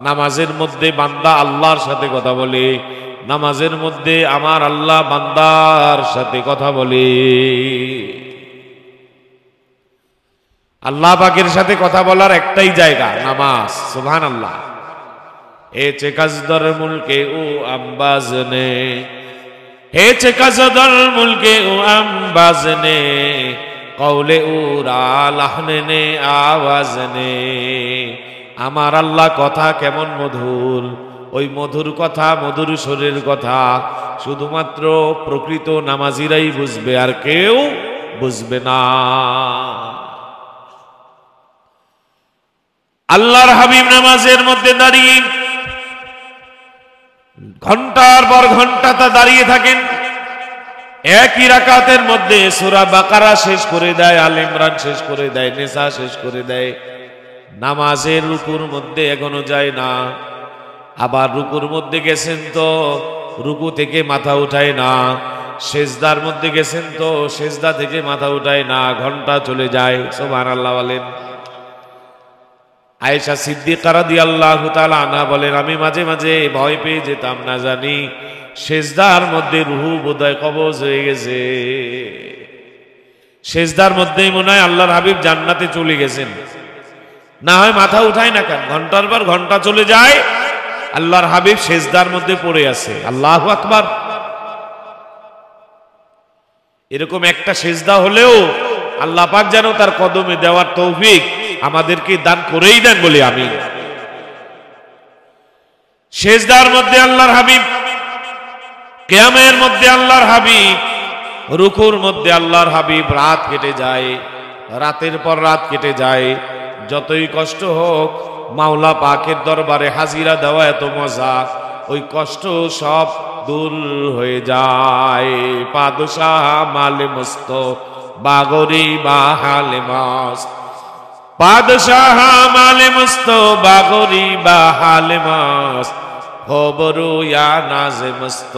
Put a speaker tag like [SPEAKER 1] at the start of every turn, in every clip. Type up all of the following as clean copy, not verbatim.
[SPEAKER 1] নামাজের মধ্যে বান্দা আল্লাহর সাথে কথা বলে, নামাজের মধ্যে আমার আল্লাহ বান্দার সাথে কথা বলে। আল্লাহ পাকের সাথে কথা বলার একটাই জায়গা নামাজ। সুবহানাল্লাহ। এ চেকাজদর মুলকে ও আম্বাজনে, হে চেকাজদর মুলকে ও আম্বাজনে, কওলে ও রালাহনে আওয়াজনে। আমার আল্লাহ কথা কেমন মধুর, ওই মধুর কথা, মধুর সুরের কথা শুধুমাত্র প্রকৃত নামাজিরাই বুঝবে, আর কেউ বুঝবে না। আল্লাহর হাবিব নামাজের মধ্যে দাঁড়িয়ে ঘন্টার পর ঘন্টা তা দাঁড়িয়ে থাকেন। একই রাকাতের মধ্যে সূরা বাকারা শেষ করে দেয়, আলে ইমরান শেষ করে দেয়, নিসা শেষ করে দেয়। নামাজের রুকুর মধ্যে এখনো যায় না। আবার রুকুর মধ্যে গেছেন তো রুকু থেকে মাথা উঠায় না, সেজদার মধ্যে গেছেন তো সেজদা থেকে মাথা উঠায় না। ঘন্টা চলে যায়। সুবহানাল্লাহ বলেন। আয়েশা সিদ্দিকা রাদিয়াল্লাহু তাআলা আনহা বলেন, আমি মাঝে মাঝে ভয় পেয়ে যেতাম, না জানি সেজদার মধ্যে রুহু বোধহয় কবজ হয়ে গেছে, সেজদার মধ্যেই মনে হয় আল্লাহর হাবিব জান্নাতে চলে গেছেন। না হয় মাথা উঠায় না কেন? ঘন্টার পর ঘন্টা চলে যায়, আল্লাহর হাবিব সেজদার মধ্যে পড়ে আছে। আল্লাহু আকবার। এরকম একটা সেজদা হলেও আল্লাহ পাক যেন তার কদমে দেওয়ার তৌফিক আমাদেরকে দান করেই দেন বলে আমিন। সেজদার মধ্যে আল্লাহর হাবিব, কিয়ামের মধ্যে আল্লাহর হাবিব, রুকুর মধ্যে আল্লাহর হাবিব। রাত কেটে যায়, রাতের পর রাত কেটে যায়। যতই কষ্ট হোক, মাওলা পাকের দরবারে হাজিরা দেওয়া এত মজা, ওই কষ্ট সব দূর হয়ে যায়। পাদশাহ মালে মস্ত বাগরি বাহালে মস্ত, পাদশাহ মালে মস্ত বাগরি বাহালে মস্ত, খবরু ইয়া নাজে মস্ত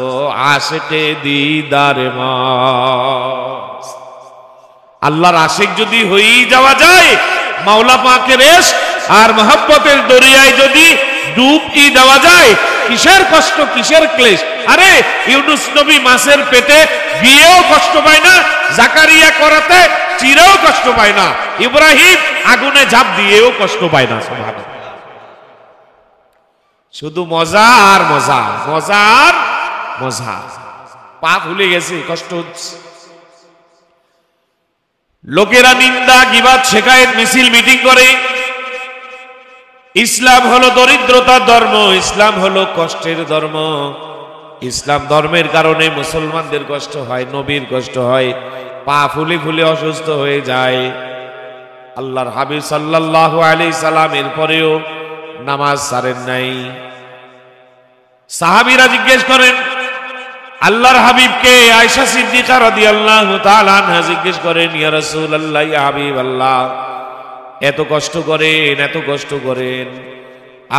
[SPEAKER 1] আশিকে দিদারে মস্ত। আল্লাহর আশিক যদি হয়েই যাওয়া যায়, মাওলা পাকের ইশক আর মহব্বতের দরিয়ায় যদি ডুবই দেওয়া যায়, কিসের কষ্ট, কিসের ক্লেশ? আরে ইউনুস নবী মাছের পেটে গিয়েও কষ্ট পায় না, জাকারিয়া করাতে চিরেও কষ্ট পায় না, ইব্রাহিম আগুনে ঝাঁপ দিয়েও কষ্ট পায় না। সুবহানাল্লাহ। শুধু মজা আর মজা, মজা আর মজা। পা ভুলে গেছে, কষ্ট হচ্ছে। লোকেরা নিন্দা, গীবাত, শিকায়েত, মিছিল, মিটিং করে। ইসলাম হলো দরিদ্রতার ধর্ম, ইসলাম হলো কষ্টের ধর্ম। ইসলাম ধর্মের কারণে মুসলমানদের কষ্ট হয়, নবীর কষ্ট হয়, পা ফুলে ফুলে অসুস্থ হয়ে যায়। আল্লাহর হাবিব সাল্লাল্লাহু আলাইহি সাল্লামের পরেও নামাজ ছাড়েন নাই। সাহাবীরা জিজ্ঞেস করেন আল্লাহর হাবিবকে, আয়েশা সিদ্দিকা রাদিয়াল্লাহু তাআলা আনহা জিজ্ঞেস করেন, ইয়া রাসূলুল্লাহ, ইয়া হাবিবাল্লাহ, এত কষ্ট করেন, এত কষ্ট করেন,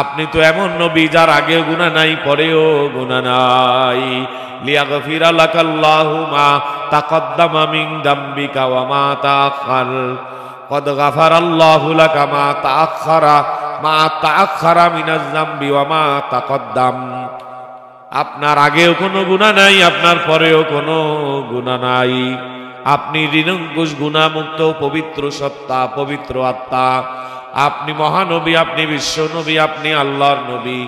[SPEAKER 1] আপনি তো এমন নবী যার আগেও গুনাহ নাই, পরেও গুনাহ নাই। লিয়াগফিরা লাকাল্লাহু মা তাকদ্দামা মিন যামবিকা ওয়া মা তাআখার, কদ গাফারাল্লাহু লাকা মা তাআখারা মিনাজ যামবি ওয়া মা তাকদ্দাম। আপনার আগেও কোনো গুনাহ নাই, আপনার পরেও কোনো গুনাহ নাই। আপনি নিরঙ্কুশ গুনাহমুক্ত পবিত্র সত্তা, পবিত্র আত্মা। আপনি মহানবী, আপনি বিশ্ব নবী, আপনি আল্লাহর নবী।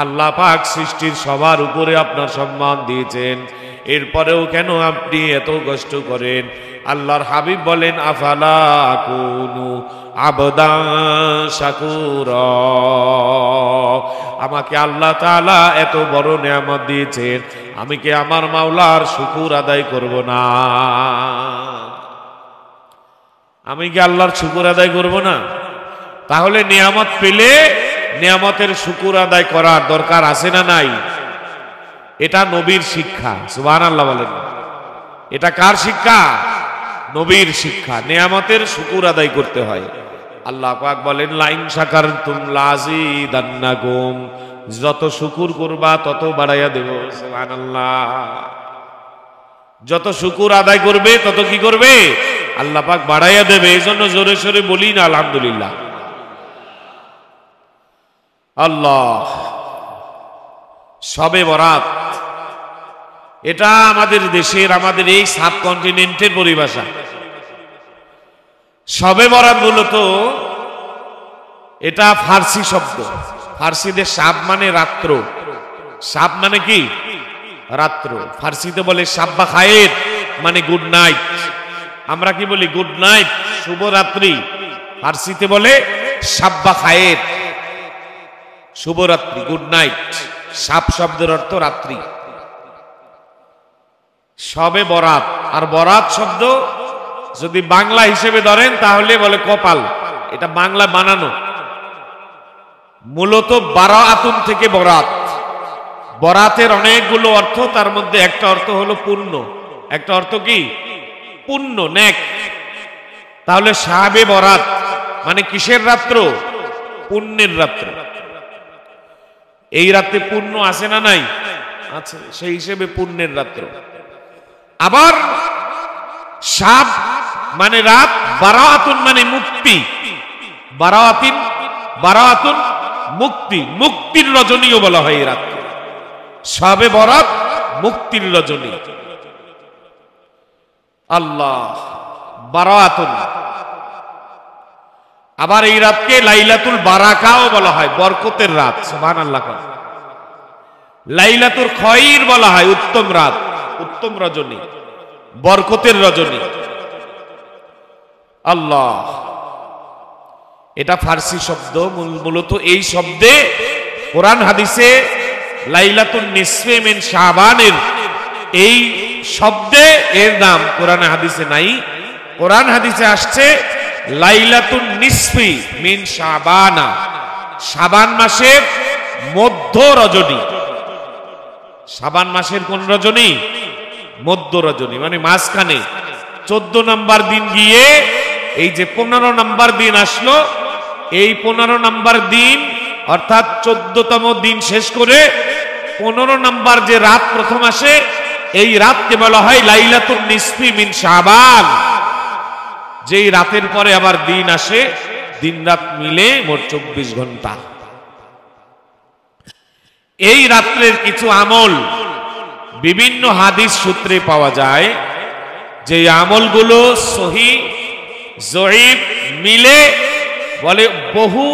[SPEAKER 1] আল্লাহ পাক সৃষ্টির সবার উপরে আপনার সম্মান দিয়েছেন, এরপরেও কেন আপনি এত কষ্ট করেন? আল্লাহর হাবিব বলেন, আফালা আকুনু আবদান শাকুরা। আমাকে আল্লাহ তাআলা এত বড় নিয়ামত দিয়েছেন, আমি কি আমার মাওলার শুকর আদায় করব না? আমি কি আল্লাহর শুকর আদায় করব না? তাহলে নিয়ামত পেলে নিয়ামতের শুকর আদায় করার দরকার আছে না নাই? এটা নবীর শিক্ষা। সুবহানাল্লাহ বলেন। এটা কার শিক্ষা? নবীর শিক্ষা। নিয়ামতের শুকর আদায় করতে হয়। আল্লাহ পাক বলেন, লাইন শাকারতুম লাযিদান্নাকুম, যত শুকর করবা তত বাড়াইয়া দেব। সুবহানাল্লাহ। যত শুকর আদায় করবে তত কি করবে? আল্লাহ পাক বাড়াইয়া দেবে। এই জন্য জোরে সোরে বলি না আলহামদুলিল্লাহ। আল্লাহ, শবে বরাত এটা আমাদের দেশের, আমাদের এই সাবকন্টিনেন্টের পরিভাষা। শবে বরাত মূলত এটা ফার্সি শব্দ। ফার্সিদের শাব মানে রাত্র, শাব মানে কি রাত্র। ফার্সিতে বলে শাব্বা খায়ের মানে গুড নাইট। আমরা কি বলি গুড নাইট, শুভরাত্রি। ফার্সিতে বলে শাব্বা খায়ের, শুভরাত্রি, গুড নাইট। শাব শব্দের অর্থ রাত্রি। শবে বরাত আর বরাত শব্দ যদি বাংলা হিসেবে ধরেন তাহলে বলে কপাল, এটা বাংলা বানানো। মূলত বারাআতুন থেকে বরাত। বরাতের অনেকগুলো অর্থ, তার মধ্যে একটা অর্থ হলো পুণ্য, একটা অর্থ কি পুণ্য, নেক। তাহলে শাবে বরাত মানে কিসের রাত্র? পুণ্যের রাত্র। এই রাতে পুণ্য আছে না নাই? আছে, সেই হিসেবে পুণ্যের রাত্র। আবার শাব মানে রাত, বারাআতুন মানে মুক্তি। বারাআতুন মুক্তি, মুক্তির রজনীও বলা হয় এই রাত। শবে বরাত মুক্তির রজনী। আল্লাহ, বারাআতুন। আবার এই রাতকে লাইলাতুল বারাকাও বলা হয়, বরকতের রাত। সুবহানাল্লাহ। লাইলাতুল খয়র বলা হয়, উত্তম রাত, উত্তম রজনী, বরকতের রজনী। আল্লাহ, এটা ফার্সি শব্দ। মূলত এই শব্দে কোরআন হাদিসে লাইলাতুন নিসফে মিন শাবানের এই শব্দে এর নাম কোরআন হাদিসে নাই। কোরআন হাদিসে আসছে লাইলাতুন নিসফি মিন শাবানা, শাবান মাসের মধ্য রজনী। শাবান মাসের কোন রজনী? মধ্য রজনী, মানে মাঝখানে 14 নম্বর দিন গিয়ে এই যে 15 নম্বর দিন আসলো, এই 15 নম্বর দিন অর্থাৎ 14তম দিন শেষ করে 15 নম্বর যে রাত প্রথম আসে, এই রাতকে বলা হয় লাইলাতুন নিসফি মিন শাবান। যেই রাতের পরে আবার দিন আসে, দিন রাত মিলে মোট 24 ঘন্টা। এই রাত্রের কিছু আমল বিভিন্ন হাদিস সূত্রে পাওয়া যায়, যে আমলগুলো সহিহ জয়ীফ মিলে বলে। বহু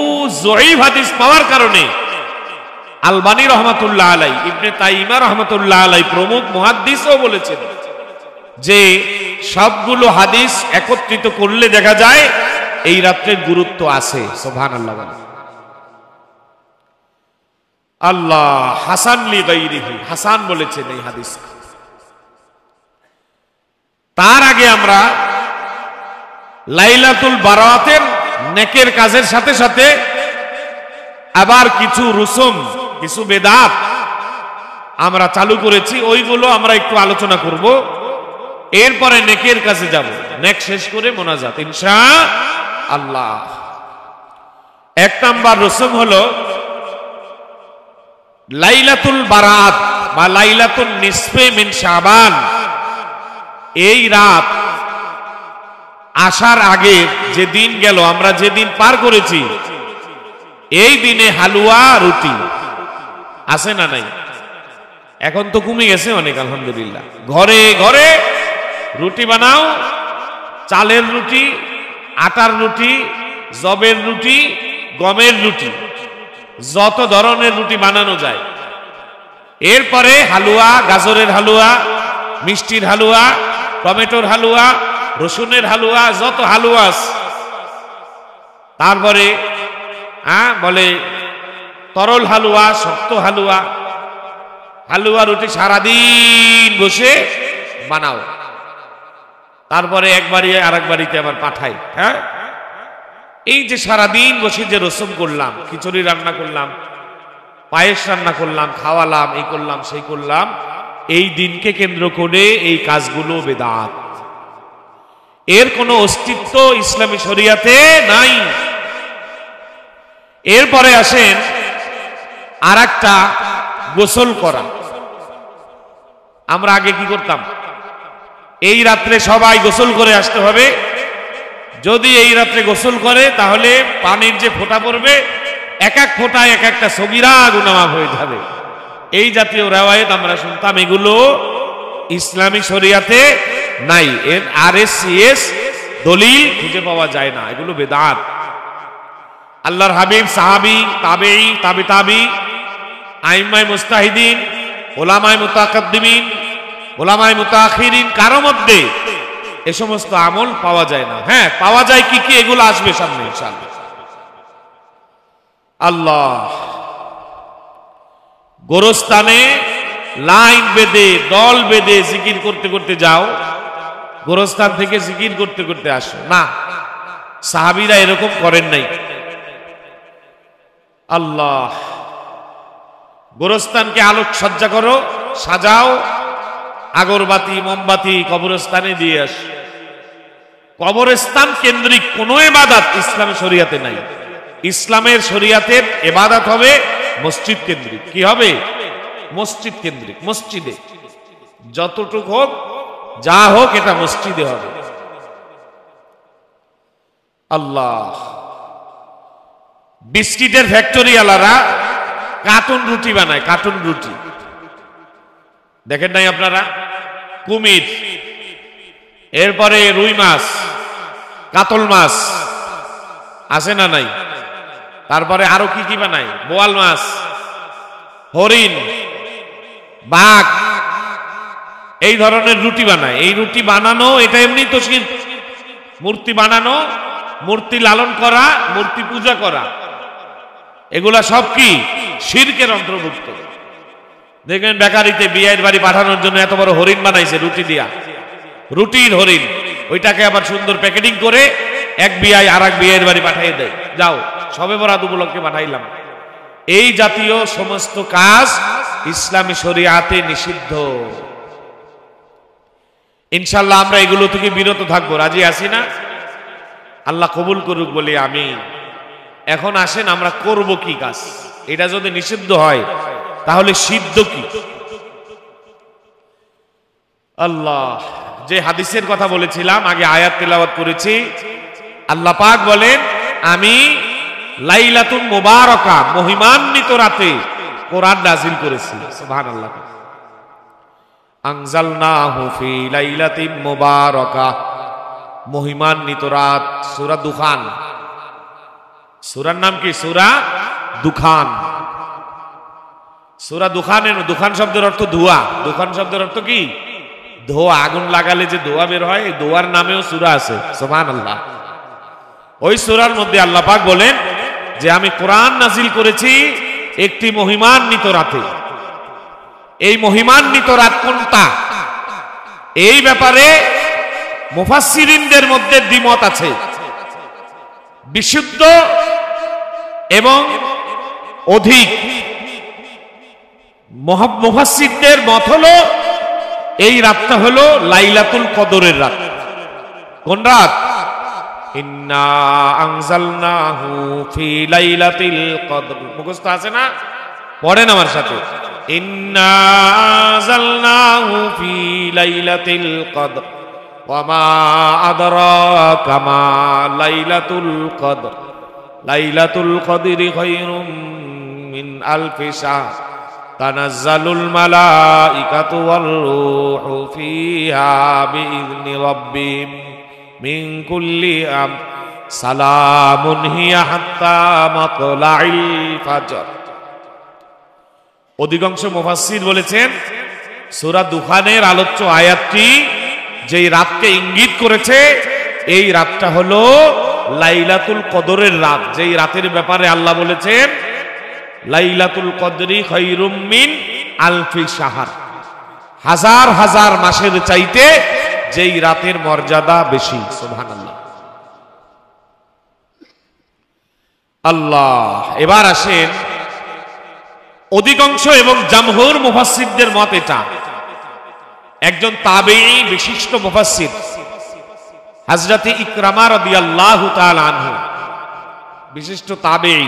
[SPEAKER 1] জয়ীফ হাদিস পাওয়ার কারণে আলবানী রহমাতুল্লাহ আলাই, ইবনে তাইমা রহমাতুল্লাহ আলাই প্রমুখ মুহাদ্দিসও বলেছেন যে সবগুলো হাদিস একত্রিত করলে দেখা যায় এই রাত্রের গুরুত্ব আছে। সুবহানাল্লাহ। আল্লাহ, হাসান লি গায়রিহি, হাসান বলেছেন এই হাদিস। তার আগে আমরা লাইলাতুল বারাতের নেকের কাজের সাথে সাথে আবার কিছু রুসুম, কিছু বেদাত আমরা চালু করেছি, ওইগুলো আমরা একটু আলোচনা করব। এরপরে নেকের কাছে যাব, নেক শেষ করে মোনাজাত ইনশাআল্লাহ। 1 নাম্বার রুসুম হলো লাইলাতুল বারাত বা লাইলাতুন নিসফে মিন শাবান। এই রাত আসার আগে যে দিন গেল, আমরা যে দিন পার করেছি, এই দিনে হালুয়া রুটি আছে না নাই? এখন তো কমে গেছে অনেক, আলহামদুলিল্লাহ। ঘরে ঘরে রুটি বানাও, চালের রুটি, আটার রুটি, জবের রুটি, গমের রুটি, যত ধরনের রুটি বানানো যায়। এরপরে হালুয়া, গাজরের হালুয়া, মিষ্টির হালুয়া, টমেটোর হালুয়া, রসুনের হালুয়া, যত হালুয়া আছে। তারপরে বলে তরল হালুয়া, শক্ত হালুয়া। হালুয়া রুটি সারাদিন বসে বানাও, তারপরে একবারই আরেক বাড়িতে আবার পাঠাই। হ্যাঁ, এই যে সারাদিন বসে যে রসম করলাম, খিচুড়ি রান্না করলাম, পায়েস রান্না করলাম, খাওয়ালাম, এই করলাম সেই করলাম, এই দিনকে কেন্দ্র করে এই কাজগুলো বেদাত। এর কোনো অস্তিত্ব ইসলামী শরিয়াতে নাই। এরপরে আসেন আরেকটা, গোসল করা। আমরা আগে কি করতাম? এই রাত্রে সবাই গোসল করে আসতে হবে। যদি এই রাত্রে গোসল করে তাহলে পানির যে ফোঁটা পড়বে এক এক ফোঁটায় এক একটা সগীরা গুনাহ মাফ হয়ে যাবে। এই জাতীয় রেওয়ায়েত আমরা শুনতাম, এগুলো ইসলামী শরিয়াতে নাই, এর RSCS দলিল খুঁজে পাওয়া যায় না, এগুলো বেদাত। আল্লাহর হাবিব, সাহাবী, তাবেঈ, তাবে তাবি, আইম্মায়ে মুজতাহিদিন, উলামায়ে মুতাকাদ্দিমিন, উলামায়ে মুতাআখিরিন, কারো মধ্যে এ সমস্ত আমল পাওয়া যায় না। হ্যাঁ, পাওয়া যায় কি কি, এগুলো আসবে সামনে ইনশাআল্লাহ। আল্লাহ গোরস্থানে লাইন বেঁধে, দল বেঁধে জিকির করতে করতে যাও, গোরস্থান থেকে জিকির করতে করতে আসো না, সাহাবীরা এরকম করেন নাই। আল্লাহ গোরস্থানকে আলোকসজ্জা করো, সাজাও, আগরবাতি, মোমবাতি কবরস্থানে দিয়ে আস। কবরস্থান কেন্দ্রিক কোন ইবাদত ইসলামী শরিয়াতে নাই। ইসলামের শরিয়াতের ইবাদত হবে মসজিদ কেন্দ্রিক। কি হবে? মসজিদ কেন্দ্রিক। মসজিদে যতটুক হোক, যা হোক, এটা মসজিদে হবে। আল্লাহ বিস্কিটের ফ্যাক্টরি আলারা কার্টুন রুটি বানায়, কার্টুন রুটি দেখেন নাই আপনারা? কুমির, এরপরে রুই মাছ, কাতল মাছ আছে না নাই? তারপরে আরো কি কি বানায়? বোয়াল মাছ, হরিণ, বাঘ, এই ধরনের রুটি বানায়। এই রুটি বানানো এটা এমনি তো শিরক। মূর্তি বানানো, মূর্তি লালন করা, মূর্তি পূজা করা, এগুলা সব কি শিরকের অন্তর্ভুক্ত। দেখবেন বেকারিতে বিয়ের বাড়ি পাঠানোর জন্য এত বড় হরিণ বানাইছে রুটি দিয়া, রুটির হরিণ, ওইটাকে আবার সুন্দর প্যাকেটিং করে এক বিয়াই আর এক বিয়ের বাড়ি পাঠিয়ে দেয়, যাও সবে বরাত উপলক্ষে পাঠাইলাম। এই জাতীয় সমস্ত কাজ ইসলামী শরিয়াতে নিষিদ্ধ। ইনশাআল্লাহ আমরা এগুলো থেকে বিরত থাকবো, রাজি আছি না? আল্লাহ কবুল করুক বলি আমি। এখন আসেন আমরা করব কি কাজ? এটা যদি নিষিদ্ধ হয় তাহলে সিদ্ধ কি? আল্লাহ যে হাদিসের কথা বলেছিলাম, আগে আয়াত তেলাওয়াত করেছি। আল্লাহ পাক বলেন, আমি লাইলাতুল মুবারাকা, মহিমান্বিত রাতে কোরআন নাযিল করেছি। সুবহানাল্লাহ। আনজালনাহু ফি লাইলাতিন মুবারাকা, মহিমান্বিত রাত। সূরা দুখান, সূরার নাম কি? সূরা দুখান। সূরা দুখানের, দুখান শব্দের অর্থ ধোঁয়া। দুখান শব্দের অর্থ কি? ধোঁয়া। আগুন লাগালে যে ধোঁয়া বের হয়, এই ধোঁয়ার নামেও সূরা আছে। সুবহানাল্লাহ। ওই সূরার মধ্যে আল্লাহ পাক বলেন যে আমি কোরআন নাজিল করেছি একটি মহিমান্বিত রাতে। এই মহিমান্বিত রাত কোনটা, এই ব্যাপারে মুফাসসিরিনদের মধ্যে দ্বিমত আছে। বিশুদ্ধ এবং অধিক মুফাসসিরদের মত হলো এই রাতটা হলো লাইলাতুল কদরের রাত। কোন রাত? ইন্না আনজালনাহু ফি লাইলাতিল কদর। মুখস্থ আছে না? পড়েন আমার সাথে। ইন্না আনজালনাহু ফি লাইলাতিল কদর ওয়া মা আদরাকা মা লাইলাতুল কদর লাইলাতুল কদরি খায়রুম মিন আলফি শাহর তানাজ্জালুল মালাইকাতু ওয়ার রূহু ফিহা বিইذনি রাব্বিহিম মিন কুল্লি আমর সালামুন হিয়া হাত্তা মাতলাইল ফাজর। অধিকাংশ মুফাসসির বলেছেন সূরা দুখানের আলোচ্য আয়াতটি যেই রাতকে ইঙ্গিত করেছে, এই রাতটা হলো লাইলাতুল কদরের রাত। যেই রাতের ব্যাপারে আল্লাহ বলেছেন লাইলাতুল কদরি খায়রুম মিন আলফি শাহর, হাজার হাজার মাসের চাইতে যেই রাতের মর্যাদা বেশি। সুবহানাল্লাহ। আল্লাহ। এবার আসেন, অধিকাংশ এবং জামহুর মুফাসসিরদের মত এটা। একজন তাবেঈ বিশিষ্ট মুফাসসির হযরত ইকরামা রাদিয়াল্লাহু তাআলা আনহু, বিশিষ্ট তাবেঈ,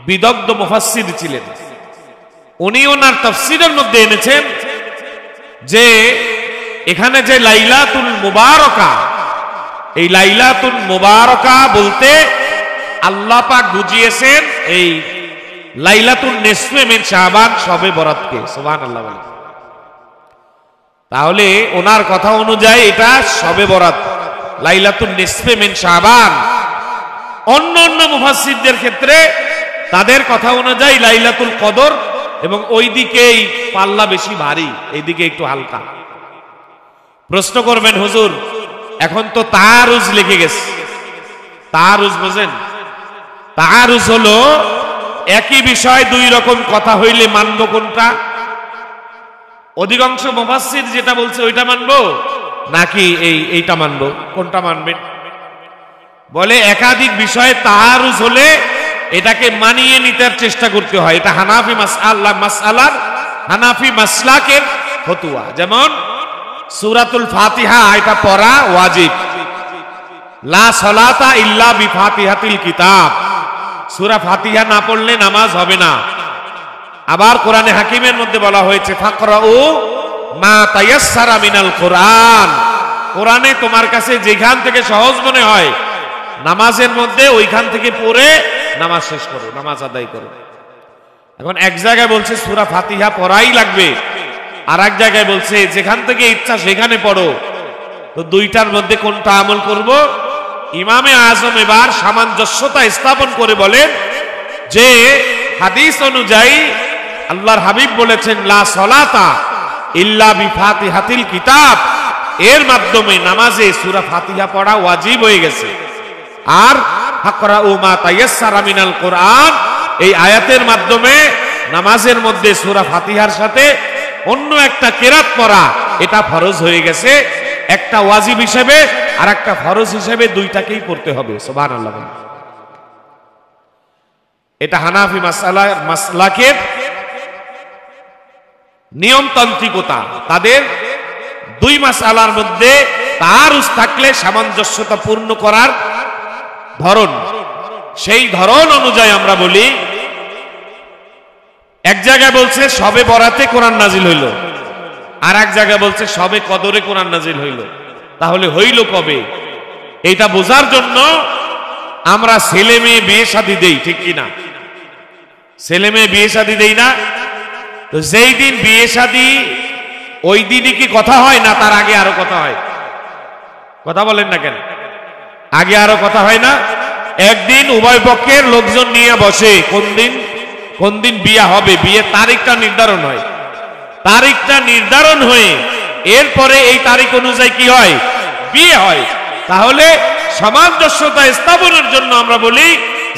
[SPEAKER 1] বিদগ্ধ মুফাসসির ছিলেন। উনি ওনার তাফসীরের মধ্যে এনেছেন যে এখানে যে লাইলাতুল মুবারাকা, এই লাইলাতুল মুবারাকা বলতে আল্লাহ পাক বুঝিয়েছেন এই লাইলাতুন নিসফে মিন শাবান শবে বরাতকে। সুবহানাল্লাহ বলেন। তাহলে ওনার কথা অনুযায়ী এটা শবে বরাত, লাইলাতুন নিসফে মিন শাবান। অন্য মুফাসসিরদের ক্ষেত্রে তাদের কথা অনুযায়ী লাইলাতুল কদর, এবং ওই দিকেই পাল্লা বেশি ভারী, এইদিকে একটু হালকা। প্রশ্ন করবেন, হুজুর এখন তো তাআরুজ লিখে গেছে। তাআরুজ বোঝেন? তাআরুজ হলো একই বিষয় দুই রকম কথা হইলে মানব কোনটা? অধিকাংশ মুফাসসির যেটা বলছে ওইটা মানবো নাকি এইটা মানবো? কোনটা মানবেন? বলে একাধিক বিষয়ে তাআরুজ হলে এটাকে মানিয়ে নিতে চেষ্টা করতে হয়। এটা হানাফি মাসআলার হানাফি মাসলাকের ফতোয়া। যেমন সূরাতুল ফাতিহা এটা পড়া ওয়াজিব, লা সালাতা ইল্লা বিফাতিহাতিল কিতাব, সূরা ফাতিহা না পড়লে নামাজ হবে না। আবার কোরআনে হাকিমের মধ্যে বলা হয়েছে ফাকরাউ মা তায়াসসারা মিনাল কোরআন, কোরআনে তোমার কাছে যেখান থেকে সহজ মনে হয় নামাজের মধ্যে ওইখান থেকে পড়ে নামাজ শেষ করো, নামাজ আদায় করো। এখন এক জায়গায় বলছে সূরা ফাতিহা পড়াই লাগবে, আর এক জায়গায় বলছে যেখান থেকে ইচ্ছা সেখানে পড়ো। তো দুইটার মধ্যে কোনটা আমল করব? ইমামে আজম এবার সামঞ্জস্যতা স্থাপন করে বলেন যে হাদিস অনুযায়ী আল্লাহর হাবিব বলেছেন লা সালাতা ইল্লা বিফাতিহাতিল কিতাব, এর মাধ্যমে নামাজে সূরা ফাতিহা পড়া ওয়াজিব হয়ে গেছে। আর ফাকরাউ মা তায়াসসারা মিনাল কোরআন, এই আয়াতের মাধ্যমে নামাজের মধ্যে সূরা ফাতিহার সাথে অন্য একটা কেরাত পড়া এটা ফরজ হয়ে গেছে। একটা ওয়াজিব হিসেবে আর একটা ফরজ হিসেবে দুইটাকেই পড়তে হবে। সুবহানাল্লাহ। এটা হানাফি মাসলাকের নিয়মতান্ত্রিকতা। তাদের দুই মাসআলার মধ্যে তাআরুজ থাকলে সামঞ্জস্যতা পূর্ণ করার ধরন, সেই ধরন অনুযায়ী আমরা বলি এক জায়গায় বলছে শবে বরাতে কোরআন নাজিল হইল, আর এক জায়গায় বলছে শবে কদরে কোরআন নাজিল হইল। তাহলে হইল কবে? এইটা বোঝার জন্য আমরা ছেলে মেয়ে বিয়ে শাদী দেই, ঠিক কিনা? ছেলে মেয়ে বিয়ে শাদী দেই না? তো যেই দিন বিয়ে শাদী ওই দিনই কি কথা হয় না তার আগে আরো কথা হয়? কথা বলেন না কেন? আগে আরো কথা হয় না? একদিন উভয় পক্ষের লোকজন নিয়ে বসে কোন দিন বিয়ে হবে, বিয়ের তারিখটা নির্ধারণ হয়। তারিখটা নির্ধারণ হয়ে এরপরে এই তারিখ অনুযায়ী কি হয়? বিয়ে হয়। তাহলে সামঞ্জস্যতা স্থাপনের জন্য আমরা বলি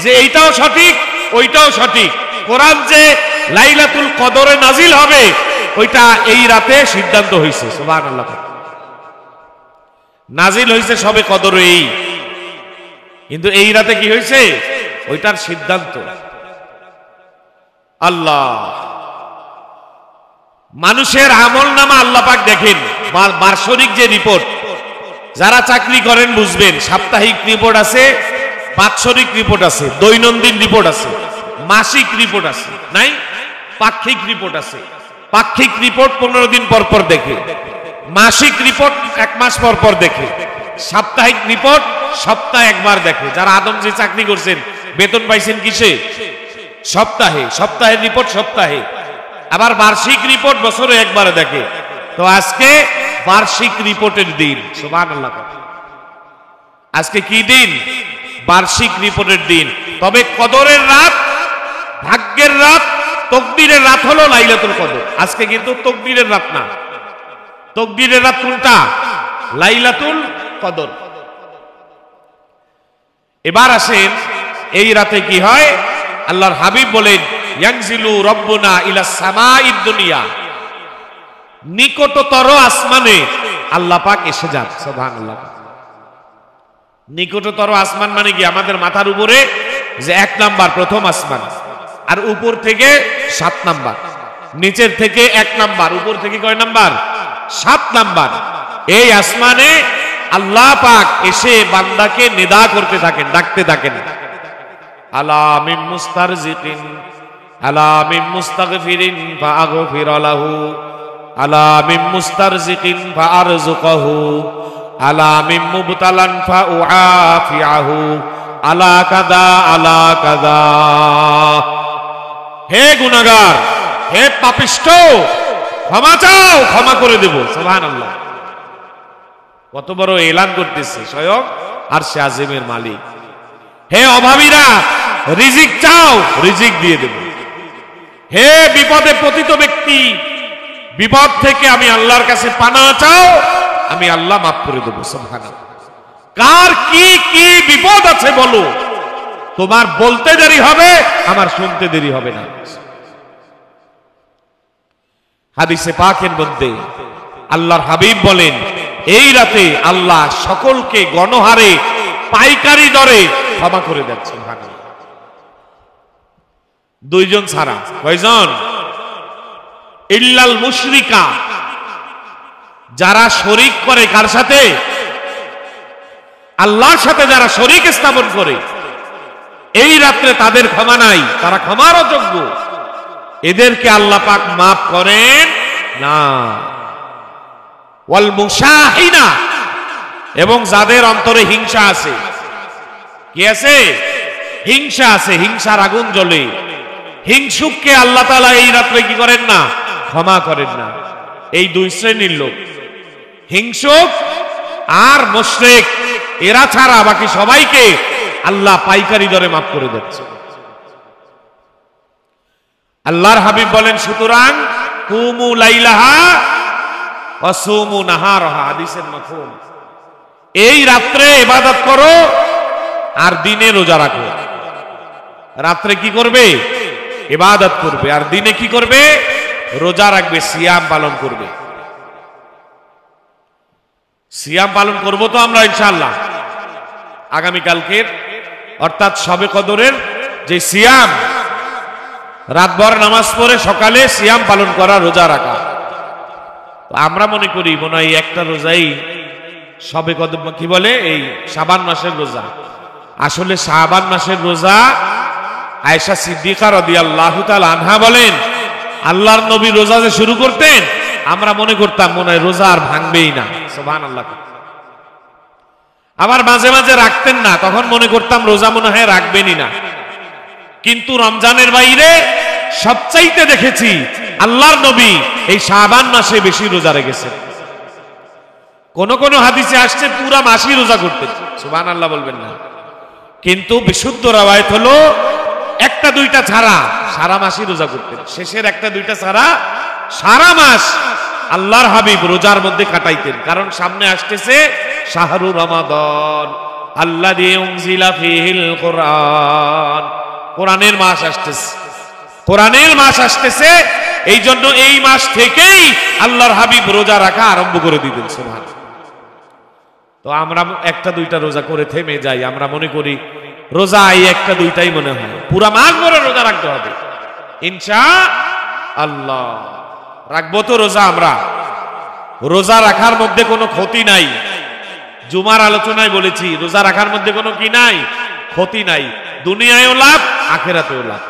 [SPEAKER 1] যে এইটাও সঠিক ওইটাও সঠিক। কোরআন যে লাইলাতুল কদরে নাজিল হবে ওইটা এই রাতে সিদ্ধান্ত হয়েছে। সুবহানাল্লাহ। নাজিল হয়েছে সবে কদরেই, কিন্তু এই রাতে কি হয়েছে ওইটার সিদ্ধান্ত। আল্লাহ মানুষের আমল নামা আল্লাহ পাক দেখেন, বার্ষিক যে রিপোর্ট, যারা চাকরি করেন বুঝবেন, সাপ্তাহিক রিপোর্ট আছে, বাৎসরিক রিপোর্ট আছে, দৈনন্দিন রিপোর্ট আছে, মাসিক রিপোর্ট আছে, নাই পাক্ষিক রিপোর্ট আছে। পাক্ষিক রিপোর্ট 15 দিন পর পর দেখে, মাসিক রিপোর্ট 1 মাস পর পর দেখে, সাপ্তাহিক রিপোর্ট সপ্তাহে একবার দেখে। যারা আদম যে চাকরি করছেন বেতন পাইছেন কিসে? সপ্তাহে। সপ্তাহের রিপোর্ট সপ্তাহে। আবার বার্ষিক রিপোর্ট বছরে একবার দেখে। তো আজকে বার্ষিক রিপোর্টের দিন। সুবহানাল্লাহ। আজকে কি দিন? বার্ষিক রিপোর্টের দিন। তবে কদরের রাত, ভাগ্যের রাত, তকদিরের রাত হলো লাইলাতুল কদর। আজকে কিন্তু তকদিরের রাত না। তকদিরের রাত কোনটা? লাইলাতুল কদর। এবার আসেন এই রাতে কি হয়? আল্লাহর হাবিব বলেন ইয়ানজিলু রব্বুনা ইলাস সামাঈদ দুনিয়া, নিকটতর আসমানে আল্লাহ পাক এসে যান। সুবহানাল্লাহ। নিকটতর আসমান মানে কি? আমাদের মাথার উপরে যে 1 নাম্বার প্রথম আসমান, আর উপর থেকে 7 নাম্বার, নিচের থেকে 1 নাম্বার, উপর থেকে কয় নাম্বার? 7 নাম্বার। এই আসমানে আল্লাহ পাক এসে বান্দাকে নিদা করতে থাকেন, ডাকতে থাকেন। আলা মিন মুস্তারজিকিন আলা মিন মুস্তাগফিরিন ফাআগফির লাহু আলা মিন মুস্তারজিকিন ফাআরযুকহু আলা মিন মুবতালান ফাউআফিআহু আলা কাদা আলা কাদা। হে গুনাহগার, হে পাপিষ্ঠ, ক্ষমা চাও, ক্ষমা করে দেব। সুবহানাল্লাহ। কত বড় এলান করতেছে স্বয়ং আরশে আজিমের মালিক। হে অভাবীরা, রিজিক চাও, রিজিক দিয়ে দেব। হে বিপদে পতিত ব্যক্তি, বিপদ থেকে আমি আল্লাহর কাছে পানা চাও, আমি আল্লাহ মাফ করে দেব। সুবহানাল্লাহ। কার কি কি বিপদ আছে বলো, তোমার বলতে দেরি হবে, আমার শুনতে দেরি হবে না। হাদিসে পাকের মধ্যে আল্লাহর হাবিব বলেন, এই রাতে আল্লাহ সকলকে গণহারে পাইকারি দরে ক্ষমা করে দেন। সুবহানাল্লাহ। দুইজন ছাড়া। কয়জন? ইল্লাল মুশরিকা, যারা শরীক করে কার সাথে? আল্লাহর সাথে যারা শরীক স্থাপন করে, এই রাত্রে তাদের ক্ষমা নাই, তারা ক্ষমার অযোগ্য, এদেরকে আল্লাহ পাক মাফ করেন না। ওয়াল মুশাহিনা, এবং যাদের অন্তরে হিংসা আছে। কি আছে? হিংসা আছে, হিংসার আগুন জ্বলে, হিংসুককে আল্লাহ তাআলা এই রাত্রে কি করেন না? ক্ষমা করেন না। এই দুই শ্রেণীর লোক, হিংসুক আর মুশরিক, এরা ছাড়া বাকি সবাইকে আল্লাহ পাইকারি দরে মাফ করে দিচ্ছে। আল্লাহর হাবিব বলেন, সুতরাং কুমু লাইলাহা ওয়া সুমু নাহারাহা, হাদিসের মাফহুম, এই রাত্রে ইবাদত করো আর দিনে রোজা রাখো। রাত্রে কি করবে? ইবাদত করবে, আর দিনে কি করবে? রোজা রাখবে, সিয়াম পালন করবে। সিয়াম পালন করব তো আমরা ইনশাআল্লাহ আগামী কালকের, অর্থাৎ শবে কদরের যে সিয়াম, রাতভর নামাজ পড়ে সকালে সিয়াম পালন করা, রোজা রাখা। তো আমরা মনে করি মনে হয় একটা রোজাই শবে কদর, কি বলে, এই শাবান মাসের রোজা। আসলে শাবান মাসের রোজা আয়েশা সিদ্দিকা রাদিয়াল্লাহু তাআলা আনহা বলেন, আল্লাহর নবী রোজা যে শুরু করতেন, আমরা মনে করতাম মনে হয় রোজা আর ভাঙবেই না। সুবহানাল্লাহ। আবার মাঝে মাঝে রাখতেন না, তখন মনে করতাম রোজা মনে হয় রাখবেনই না। কিন্তু রমজানের বাইরে সবচাইতে দেখেছি আল্লাহর নবী এই শাবান মাসে বেশি রোজা রেখেছেন। কোন কোন হাদিসে আসছে পুরা মাসই রোজা করতেন। সুবহানাল্লাহ বলবেন না। কিন্তু বিশুদ্ধ রাওয়ায়াত হলো একটা দুইটা ছাড়া সারা মাসই রোজা করতেন। শেষের একটা দুইটা ছাড়া সারা মাস আল্লাহর হাবিব রোজার মধ্যে কাটাইতেন। কারণ সামনে আসতেছে শাহরু রমাদান আল্লাযী উনজিলা ফীহিল কুরআন, কোরআনের মাস আসতেছে, কোরআনের মাস আসতেছে। এই জন্য এই মাস থেকেই আল্লাহর হাবিব রোজা রাখা আরম্ভ করে দিতেন। সুবহানাল্লাহ। তো আমরা একটা দুইটা রোজা করে থেমে যাই, আমরা মনে করি রোজা এই একটা দুইটাই মনে হয়, পুরা মাস ভরে রোজা রাখতে হবে। ইনশাআল্লাহ রাখবো তো রোজা। আমরা রোজা রাখার মধ্যে কোনো ক্ষতি নাই। জুমার আলোচনায় বলেছি রোজা রাখার মধ্যে কোনো কি নাই? ক্ষতি নাই। দুনিয়ায়ও লাভ, আখিরাতেও লাভ।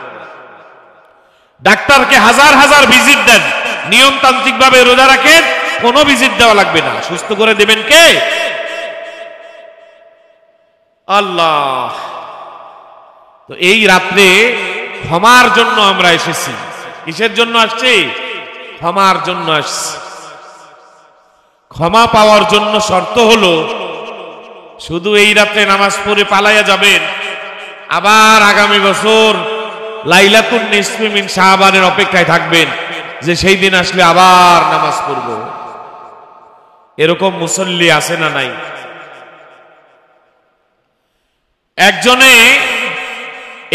[SPEAKER 1] ডাক্তারকে হাজার হাজার ভিজিট দেন, নিয়মতান্ত্রিক ভাবে রোজা রাখেন, কোনো ভিজিট দেওয়া লাগবে না। সুস্থ করে দেবেন কে? আল্লাহ। তো এই রাত্রে ক্ষমার জন্য আমরা এসেছি। কিসের জন্য আসছি? ক্ষমার জন্য আসছি। ক্ষমা পাওয়ার জন্য শর্ত হলো শুধু এই রাত্রে নামাজ পড়ে পালাইয়া যাবেন, আবার আগামী বছর লাইলাতুন নিসফি মিন শাবানের অপেক্ষায় থাকবেন যে সেই দিন আসলে আবার নামাজ পড়ব। এরকম মুসল্লি আছে না নাই? একজনে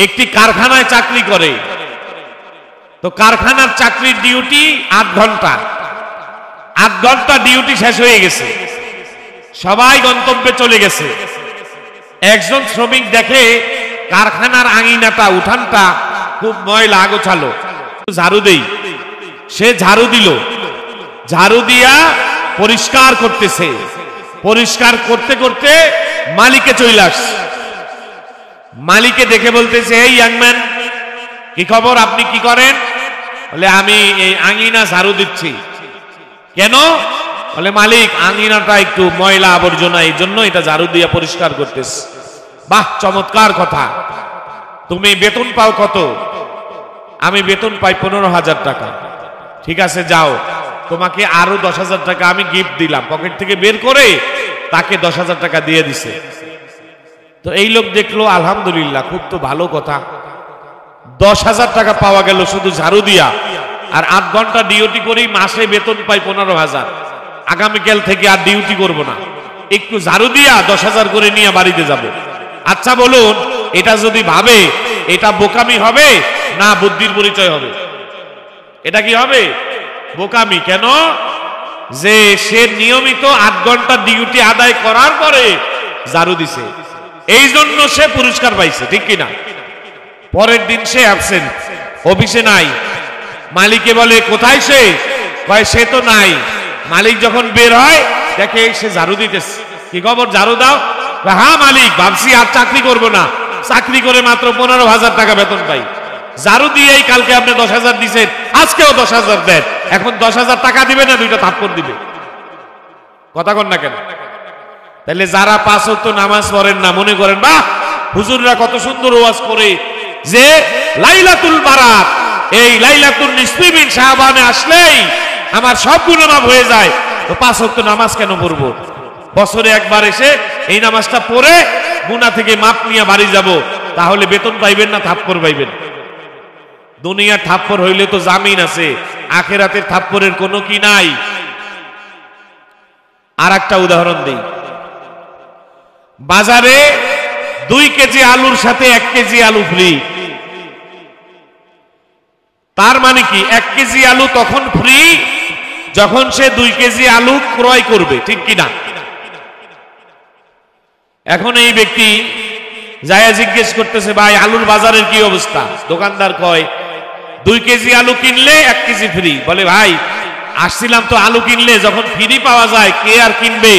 [SPEAKER 1] একটি কারখানায় চাকরি করে, তো কারখানার চাকরির ডিউটি 8 ঘন্টা। 8 ঘন্টা ডিউটি শেষ হয়ে গেছে, সবাই গন্তব্যে চলে গেছে। একজন শ্রমিক দেখে কারখানার আঙিনাটা, উঠানটা খুব ময়লা আগোছালো, ঝাড়ু দেই। সে ঝাড়ু দিল, ঝাড়ু দিয়া পরিষ্কার করতেছে। পরিষ্কার করতে করতে মালিকে চলে আসছে। মালিকে দেখে বলতেছে, এই ইয়াংম্যান, কি খবর, আপনি কি করেন? বলে, আমি এই আঙিনা ঝাড়ু দিচ্ছি। কেন? বলে, মালিক, আঙিনাটা একটু ময়লা আবর্জনা, এই জন্য এটা ঝাড়ু দিয়া পরিষ্কার করতেছে। বাহ, চমৎকার কথা। তুমি বেতন পাও কত? আমি বেতন পাই 15,000 টাকা। ঠিক আছে, যাও, তোমাকে আরো 10,000 টাকা আমি গিফট দিলাম। পকেট থেকে বের করে তাকে 10,000 টাকা দিয়ে দিছে। তো এই লোক দেখলো, আলহামদুলিল্লাহ, খুব তো ভালো কথা, 10,000 টাকা পাওয়া গেল শুধু ঝাড়ু দিয়া, আর 8 ঘন্টা ডিউটি করেই মাসে বেতন পাই 15,000। আগামীকাল থেকে আর ডিউটি করব না, একটু ঝাড়ু দিয়া 10,000 করে নিয়ে বাড়িতে যাব। আচ্ছা বলুন, এটা যদি ভাবে, এটা বোকামি হবে না বুদ্ধির পরিচয় হবে? এটা কি হবে? বোকামি। কেন? যে সে নিয়মিত 8 ঘন্টা ডিউটি আদায় করার পরে ঝাড়ু দিছে, এই জন্য সে পুরস্কার পাইছে, ঠিক কিনা? পরের দিন সে অ্যাবসেন্ট, অফিসে নাই। মালিকে বলে, কোথায় সে? কয়, সে তো নাই। মালিক যখন বের হয় দেখে সে ঝাড়ু দিতেছে। কি খবর, ঝাড়ু দাও? হ্যাঁ মালিক, ভাবছি আর চাকরি করব না, চাকরি করে মাত্র 15,000 টাকা বেতন পাই, ঝাড়ু দিয়েই কালকে আপনি 10,000 দিচ্ছেন, আজকেও 10,000 দেন, এখন 10,000 টাকা দিবে না 2টা থাপ্পড় দিবে? কথা কন না কেন? তাহলে যারা 5 ওয়াক্ত নামাজ পড়েন না, মনে করেন বাহ, হুজুররা কত সুন্দর ওয়াজ করে যে লাইলাতুল বারাত, এই লাইলাতুল নিসফি মিন শাবানে আসলেই আমার সব গুনাহ মাফ হয়ে যায়, তো 5 ওয়াক্ত নামাজ কেন পড়বো? বছরে একবার এসে এই নামাজটা পড়ে গুনাহ থেকে মাপ নিয়ে বাড়ি যাব, তাহলে বেতন পাইবেন না থাপ্পড় পাইবেন? দুনিয়ার থাপ্পড় হইলে তো জামিন আছে, আখিরাতের থাপ্পড়ের কোনো কি নাই। আর একটা উদাহরণ দিই, বাজারে 2 কেজি আলুর সাথে 1 কেজি আলু ফ্রি। তার মানে কি, 1 কেজি আলু তখন ফ্রি যখন সে 2 কেজি আলু ক্রয় করবে, ঠিক কিনা? এখন এই ব্যক্তি যায়া জিজ্ঞেস করতেছে, ভাই আলুর বাজারের কি অবস্থা? দোকানদার কয়, 2 কেজি আলু কিনলে 1 কেজি ফ্রি। বলে, ভাই আসছিলাম তো আলু কিনলে, যখন ফ্রি পাওয়া যায় কে আর কিনবে?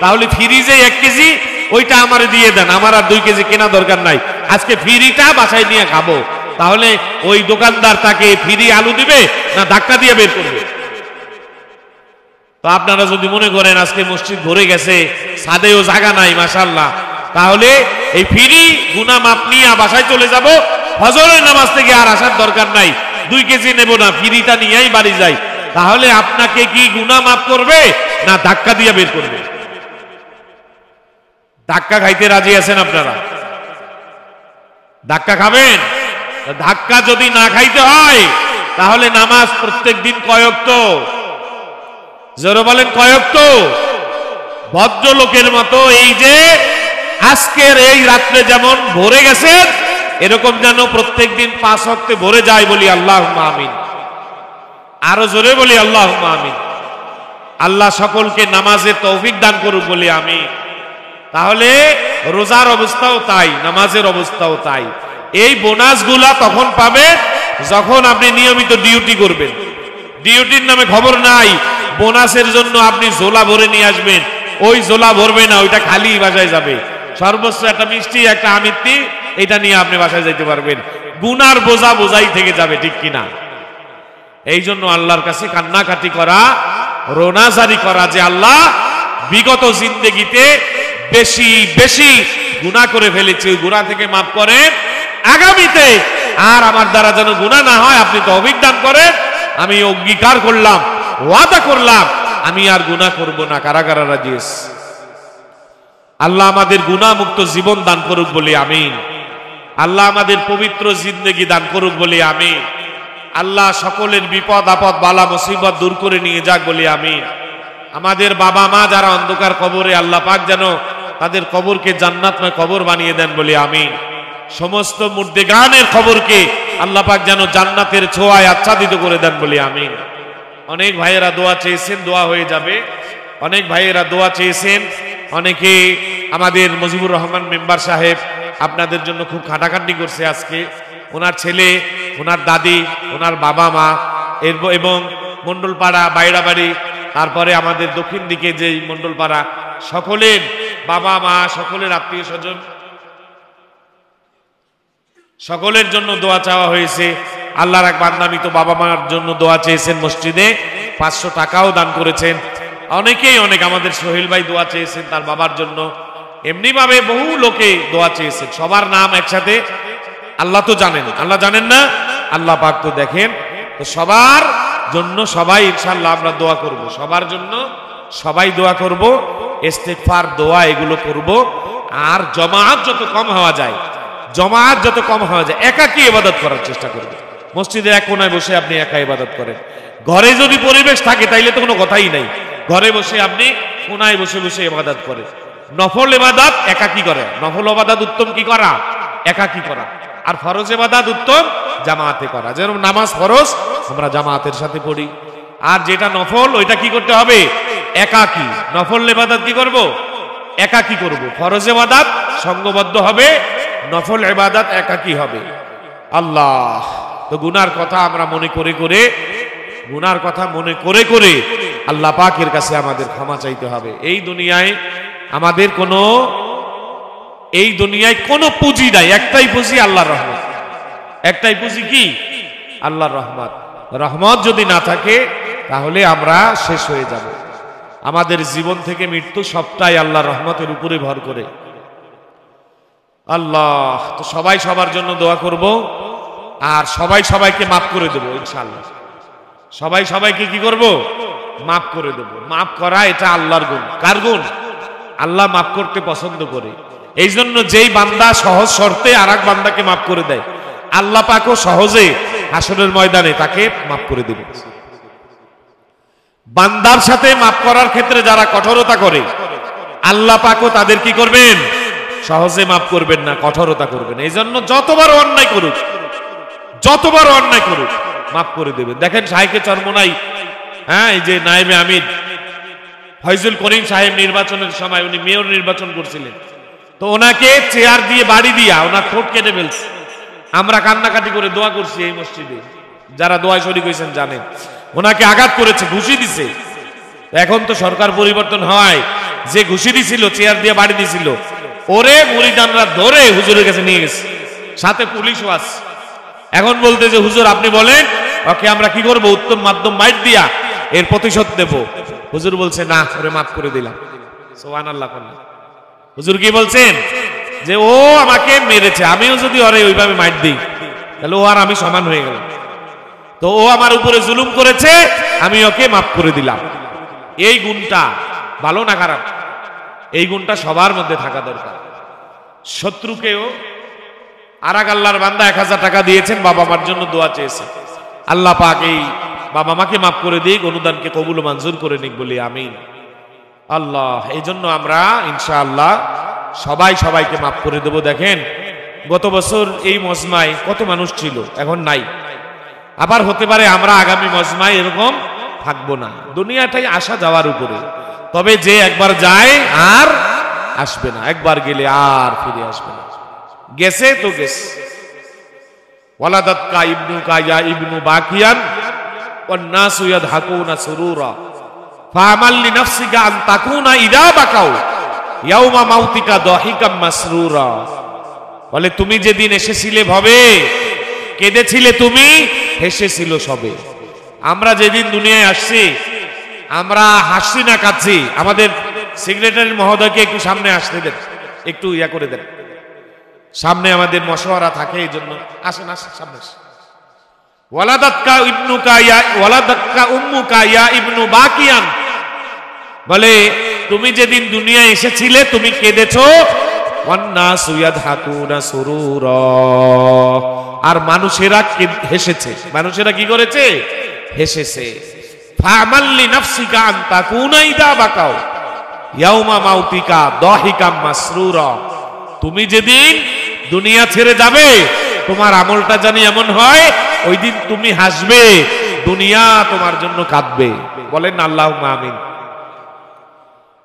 [SPEAKER 1] তাহলে ফ্রি যে 1 কেজি ওইটা আমারে দিয়ে দেন, আমার আর 2 কেজি কেনা দরকার নাই, আজকে ফ্রিটা বাসায় নিয়ে খাবো। তাহলে ওই দোকানদার তাকে ফ্রি আলু দিবে না ধাক্কা দিয়ে বের করবে? তো আপনারা যদি মনে করেন আজকে মসজিদ ভরে গেছে, ছাদেও জায়গা নাই মাশাআল্লাহ, তাহলে এই ফ্রি গুনাহ মাপ নিয়ে বাসায় চলে যাব, ফজরের নামাজ থেকে আর আসার দরকার নাই, 2 কেজি নেব না, ফ্রিটা নিয়েই বাড়ি যাই, তাহলে আপনাকে কি গুনাহ মাফ করবে না ধাক্কা দিয়ে বের করবে? ধাক্কা খাইতে রাজি আছেন আপনারা? ধাক্কা খাবেন? ধাক্কা যদি না খাইতে হয় তাহলে নামাজ প্রত্যেক দিন কয় ওয়াক্ত? জোরে বলেন, কয় ওয়াক্ত? ভদ্রলোকের মতো এই যে আজকের এই রাত্রে যেমন ভরে গেছেন, এরকম যেন প্রত্যেক দিন 5 ওয়াক্তে ভরে যায়, বলি আল্লাহুম্মা আমিন। আরো জোরে বলি আল্লাহুম্মা আমিন। আল্লাহ সকলকে নামাজের তৌফিক দান করুক, বলি আমিন। তাহলে রোজার অবস্থাও তাই, নামাজের অবস্থাও তাই। এই বোনাসগুলা তখন পাবে যখন আপনি নিয়মিত ডিউটি করবেন। ডিউটির নামে খবর নাই, বোনাসের জন্য আপনি ঝোলা ভরে নিয়ে আসবেন, ওই ঝোলা ভরবে না, ওইটা খালি বাসায় যাবে। সর্বোচ্চ একটা মিষ্টি, একটা আমিত্তি, এটা নিয়ে আপনি বাসায় যাইতে পারবেন। গুনার বোঝা বোঝাই থেকে যাবে, ঠিক কিনা? এই জন্য আল্লাহর কাছে কান্নাকাটি করা, রোনাজারি করা যে আল্লাহ, বিগত জিন্দেগিতে বেশি বেশি গুনাহ করে ফেলেছি, ওই গুনাহ থেকে মাফ করেন, আগামীতে আর আমার দ্বারা যেন গুনাহ না হয় আপনি তৌফিক দান করেন। আমি অঙ্গীকার করলাম, ওয়াদা করলাম, আমি আর গুনাহ করব না। কারা কারা রাজি আছে? আল্লাহ আমাদের গুনাহ মুক্ত জীবন দান করুক, বলি আমিন। আল্লাহ আমাদের পবিত্র জিন্দেগি দান করুক, বলি আমিন। আল্লাহ সকলের বিপদ আপদ বালা মুসিবত দূর করে নিয়ে যাক, বলি আমিন। আমাদের বাবা মা যারা অন্ধকার কবরে, আল্লাহ পাক যেন তাদের কবরকে জান্নাতময় কবর বানিয়ে দেন, বলি আমিন। সমস্ত মুর্দেগানের কবরকে আল্লাহ পাক যেন জান্নাতের ছোঁয়ায় আচ্ছাদিত করে দেন, বলি আমিন। অনেক ভাইয়েরা দোয়া চেয়েছেন, দোয়া হয়ে যাবে। অনেক ভাইয়েরা দোয়া চেয়েছেন, অনেকে আমাদের মুজিবুর রহমান মেম্বার সাহেব আপনাদের জন্য খুব খাটাখাটনি করছে আজকে। ওনার ছেলে, ওনার দাদি, ওনার বাবা মা এবং মন্ডলপাড়া, বাইরাবাড়ি, তারপরে আমাদের দক্ষিণ দিকে যে মন্ডলপাড়া, সকলের বাবা মা, সকলের আত্মীয় স্বজন, সকলের জন্য দোয়া চাওয়া হয়েছে। আল্লাহর এক বান্দা তো বাবা মার জন্য দোয়া চেয়েছেন, মসজিদে 500 টাকাও দান করেছেন। অনেকেই অনেক, আমাদের সোহেল ভাই দোয়া চেয়েছেন তার বাবার জন্য, এমনি ভাবে বহু লোকে দোয়া চেয়েছে, সবার নাম একসাথে আল্লাহ তো জানেন, আল্লাহ জানেন না, আল্লাহ পাক তো দেখেন। তো সবার জন্য সবাই ইনশাআল্লাহ আমরা দোয়া করব, সবার জন্য সবাই দোয়া করব, ইস্তিগফার দোয়া এগুলো করব। আর জামাত যত কম হওয়া যায়, জামাত যত কম হওয়া যায়, একাকী ইবাদত করার চেষ্টা করব। মসজিদের এক কোনায় বসে আপনি একা ইবাদত করেন। ঘরে যদি পরিবেশ থাকে তাইলে তো কোনো কথাই নাই, ঘরে বসে আপনি কোনায় বসে বসে ইবাদত করেন। নফল ইবাদত একাকী করে, নফল ইবাদত উত্তম কি করা? একাকী করা। আর ফরজ ইবাদত উত্তম জামাতে করা। যেরকম নামাজ ফরজ আমরা জামাতের সাথে পড়ি, আর যেটা নফল ওইটা কি করতে হবে? একাকী। নফল ইবাদত কি করব? একাকী করব। ফরজ ইবাদত সংঘবদ্ধ হবে, নফল ইবাদত একাকী হবে। আল্লাহ, তো গুনার কথা আমরা মনে করে করে, গুনার কথা মনে করে করে আল্লাহ পাকের কাছে আমাদের ক্ষমা চাইতে হবে। এই দুনিয়ায় আমাদের কোনো পুঁজি নাই, একটাই পুঁজি আল্লাহর রহমত। একটাই পুঁজি কি? আল্লাহর রহমত। রহমত যদি না থাকে তাহলে আমরা শেষ হয়ে যাব। আমাদের জীবন থেকে মৃত্যু সবটাই আল্লাহর রহমতের উপরে ভর করে। আল্লাহ, তো সবাই সবার জন্য দোয়া করব, আর সবাই সবাইকে মাফ করে দেব ইনশাআল্লাহ। সবাই সবাইকে কি করব? মাফ করে দেব। মাফ করা এটা আল্লাহর গুণ। কার গুণ? আল্লাহ মাফ করতে পছন্দ করে। এই জন্য যেই বান্দা সহজ শর্তে আর এক বান্দাকে মাফ করে দেয়, আল্লাহ পাকও সহজে হাসরের ময়দানে তাকে মাফ করে দেবে। বান্দার সাথে মাফ করার ক্ষেত্রে যারা কঠোরতা করে, আল্লাহ পাকও তাদের কি করবেন? সহজে মাফ করবেন না, কঠোরতা করবেন। এই জন্য যতবার অন্যায় করুক, যতবার অন্যায় করুক, মাফ করে দেবেন। দেখেন শাইখে চরমোনাই, হ্যাঁ, এই যে নায়েবে আমির ফয়জুল করিম সাহেব নির্বাচনের সময় উনি মেয়র নির্বাচন করছিলেন, তো ওনাকে চেয়ার দিয়ে বাড়ি দিয়া ওনার ঠোঁট কেটে ফেলছে। আমরা কান্নাকাটি করে দোয়া করছি এই মসজিদে, যারা দোয়ায় শরীক হয়েছেন জানেন। ওনাকে আঘাত করেছে, ঘুষি দিছে। এখন তো সরকার পরিবর্তন হয়, যে ঘুষি দিছিল, চেয়ার দিয়ে বাড়ি দিছিল, ওরে মুরিদানরা ধরে হুজুরের কাছে নিয়ে গেছে, সাথে পুলিশও আছে। এখন বলতে যে হুজুর আপনি বলেন ওকে আমরা কি করব? উত্তম মাধ্যম মাইট দিয়া এর প্রতিশোধ দেব। হুজুর বলছে না, ওরে মাফ করে দিলাম। সুবহানাল্লাহ। হুজুর কি বলছেন? যে ও আমাকে মেরেছে, আমিও যদি ওরে ওইভাবে মাইট দিই তাহলে ও আর আমি সমান হয়ে গেল। তো ও আমার উপরে জুলুম করেছে, আমি ওকে মাফ করে দিলাম। এই গুণটা ভালো না খারাপ? এই গুণটা সবার মধ্যে থাকা দরকার। শত্রুকেও, আর এক আল্লাহর বান্দা 1000 টাকা দিয়েছেন, বাবা মার জন্য দোয়া চেয়েছে, আল্লাহ পাক এই বাবা মাকে মাফ করে দিক, অনুদানকে কবুল মঞ্জুর করে নিক বলি আমিন। আল্লাহ, এই জন্য আমরা ইনশাআল্লাহ সবাই সবাইকে মাফ করে দেব। দেখেন গত বছর এই মজমায় কত মানুষ ছিল, এখন নাই। আবার হতে পারে আমরা আগামী মজমায় এরকম থাকবো না। দুনিয়াটাই আসা যাওয়ার উপরে। তবে যে একবার যায় আর আসবে না, একবার গেলে আর ফিরে আসবে না। গেছে তো গেছে। ওয়ালাদাতকা ইবনুকা ইয়া ইবনু বাকিয়ান ওয়ান নাসু ইয়াদহাকুনা সুরুরা ফাআমাল লিনাফসিকা আন তাকুনা ইদা বাকাউ ইয়াউমা মাউতিকা দাহিকাম মাসরুরা। বলে তুমি যেদিন এসেছিলে ভবে, কেঁদেছিলে তুমি, হেসেছিল সবে। আমরা যেদিন দুনিয়ায় আসছি আমরা হাসছি না কাঁদছি? আমাদের সেক্রেটারি মহোদয়কে একটু সামনে আসতে দেন, একটু ইয়া করে দেন। সামনে আমাদের মশওয়ারা থাকে, এই জন্য আসেন, আসেন সামনে। ওয়ালাদাতকা ইবনুকা ইয়া ওয়ালাদাতকা উম্মুকা ইয়া ইবনু বাকিয়ান। বলে তুমি যেদিন দুনিয়ায় এসেছিলে তুমি কেঁদেছো, ওয়ান্নাসু ইয়াদহাকুনা সুরুরা, আর মানুষেরা হেসেছে। মানুষেরা কি করেছে? হেসেছে। ফাআমাল লিনাফসিকা আন তাকুনা ইদা বাকাউ ইয়াউমা মাউতিকা দাহিকাম মাসরুরা। তুমি যেদিন দুনিয়া ছেড়ে যাবে তোমার আমলটা জানি এমন হয় ওই দিন তুমি হাসবে, দুনিয়া তোমার জন্য কাঁদবে। বলেন আল্লাহুম্মা আমিন।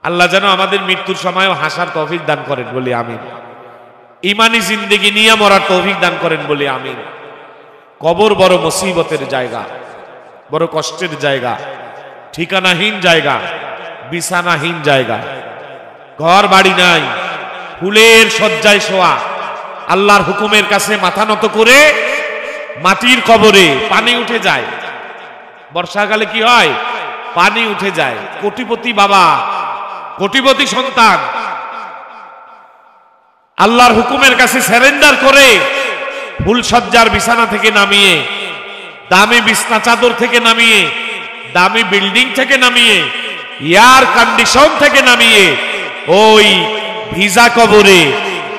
[SPEAKER 1] আল্লাহ যেন আমাদের মৃত্যুর সময়ও হাসার তৌফিক দান করেন বলি আমিন। ঈমানি জিন্দেগি নিয়ে মরার তৌফিক দান করেন বলি আমিন। কবর বড় মুসিবতের জায়গা, বড় কষ্টের জায়গা, ঠিকানাহীন জায়গা, বিছানাহীন জায়গা, ঘর বাড়ি নাই, ফুলের শয্যায় শোয়া, আল্লাহর হুকুমের কাছে মাথা নত করে মাটির কবরে পানি উঠে যায়। বর্ষাকালে কি হয়? পানি উঠে যায়। কোটিপতি বাবা, কোটিপতি সন্তান, আল্লাহর হুকুমের কাছে সারেন্ডার করে ফুলসজ্জার বিছানা থেকে নামিয়ে, দামি বিছনা চাদর থেকে নামিয়ে, দামি বিল্ডিং থেকে নামিয়ে, এয়ার কন্ডিশন থেকে নামিয়ে ওই ভিজা কবরে